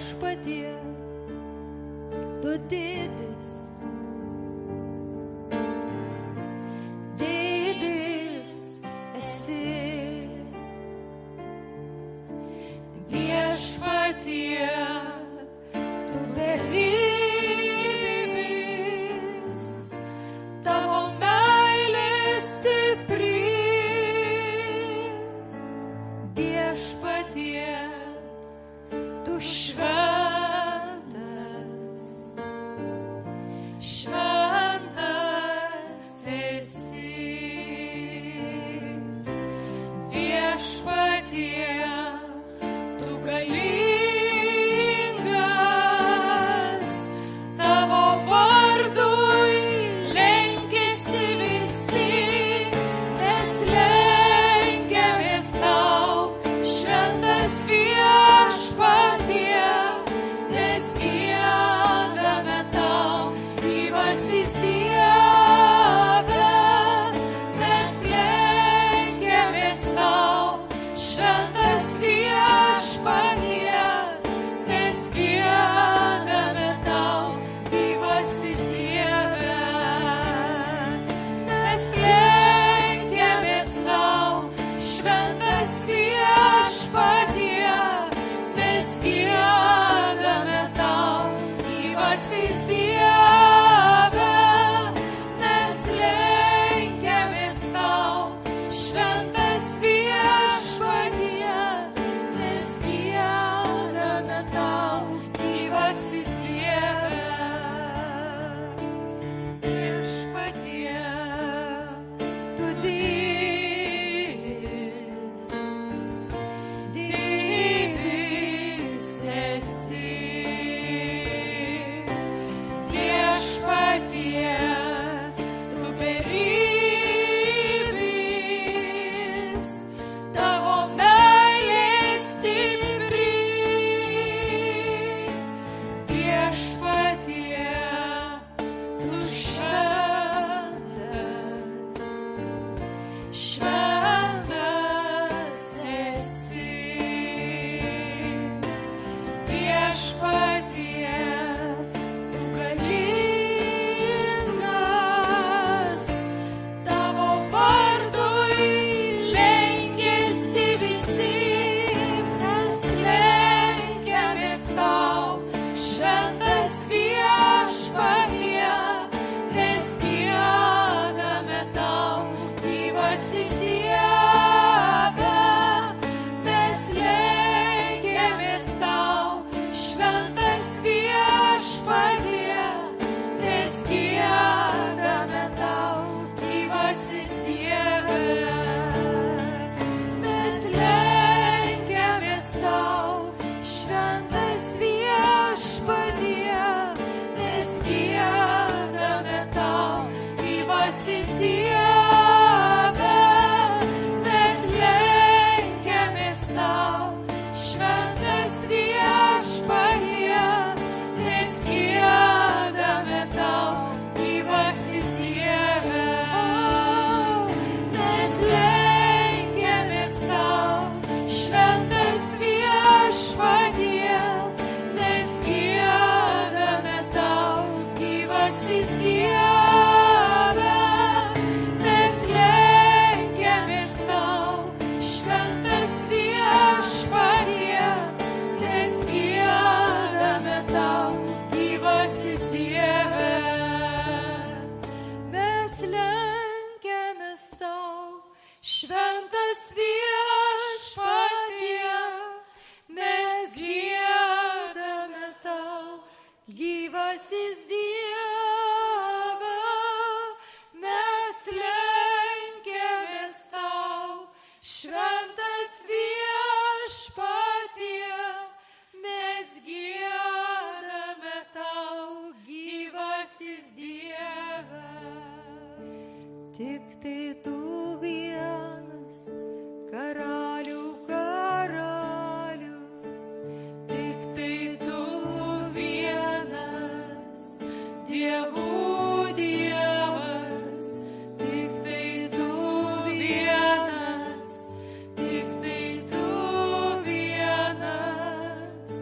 Viešpatie, tu didis, didis esi. Viešpatie, tu beribis, tavo meilė stipri. Viešpatie, tu šventas, šventas esi. Viešpatie, tu galingas, tavo vardui lenkiasi visi, mes lenkiamės tau, šventas Viešpatie, mes giedame tau, gyvasis Dieve, mes lenkiamės tau, šventas Viešpatie, mes giedame tau, gyvasis Dieve, mes lenkiamės tau, šventas Viešpatie, mes giedame tau, gyvasis Dieve, mes lenkiamės tau, šventas Viešpatie, mes giedame tau, gyvasis Dieve. Viešpatie, tu didis, didis esi. Viešpatie, tu beribis, tavo meilė stipri. Viešpatie, tu šventas, šventas esi. Viešpatie, tu galingas, tavo vardui lenkiasi visi, mes lenkiamės tau, šventas Viešpatie, mes giedame tau, gyvasis Dieve, mes lenkiamės tau, šventas Viešpatie, mes giedame tau, gyvasis Dieve, mes lenkiamės tau, šventas Viešpatie, mes giedame tau, gyvasis Dieve, mes lenkiamės tau, šventas Viešpatie, mes giedame tau, gyvasis Dieve, mes lenkiamės tau, šventas Viešpatie, mes giedame tau, gyvasis Dieve, mes lenkiamės tau, šventas Viešpatie, mes giedame tau, gyvasis Dieve, mes lenkiamės tau, šventas Viešpatie, mes giedame tau, gyvasis Dieve, mes lenkiamės tau, šventas Viešpatie, mes giedame tau, gyvasis Dieve. Tik tai tu vienas, karalių karalius, tik tai tu vienas, dievų Dievas, tik tai tu vienas, tik tai tu vienas.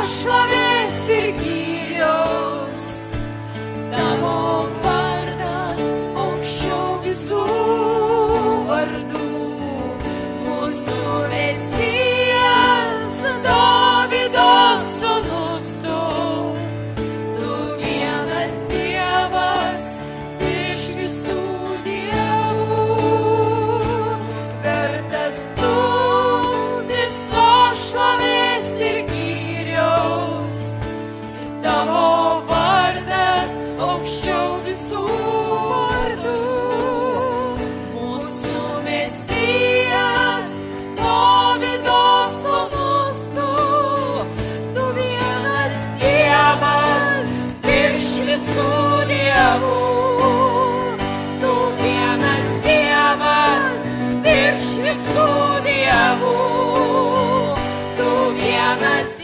šlovės ir gyrios. Tavo vardas aukščiau visų vardų. Mūsų Mesijas, Dovydo sūnus tu. Tu vienas Dievas iš visų dievų. Vertas tu visos šlovės ir gyrios. Tavo vardas aukščiau visų vardų. Mūsų Mesijas, Dovydo sūnus tu. Tu vienas Dievas virš visų dievų. Tu vienas Dievas virš visų dievų. Tu vienas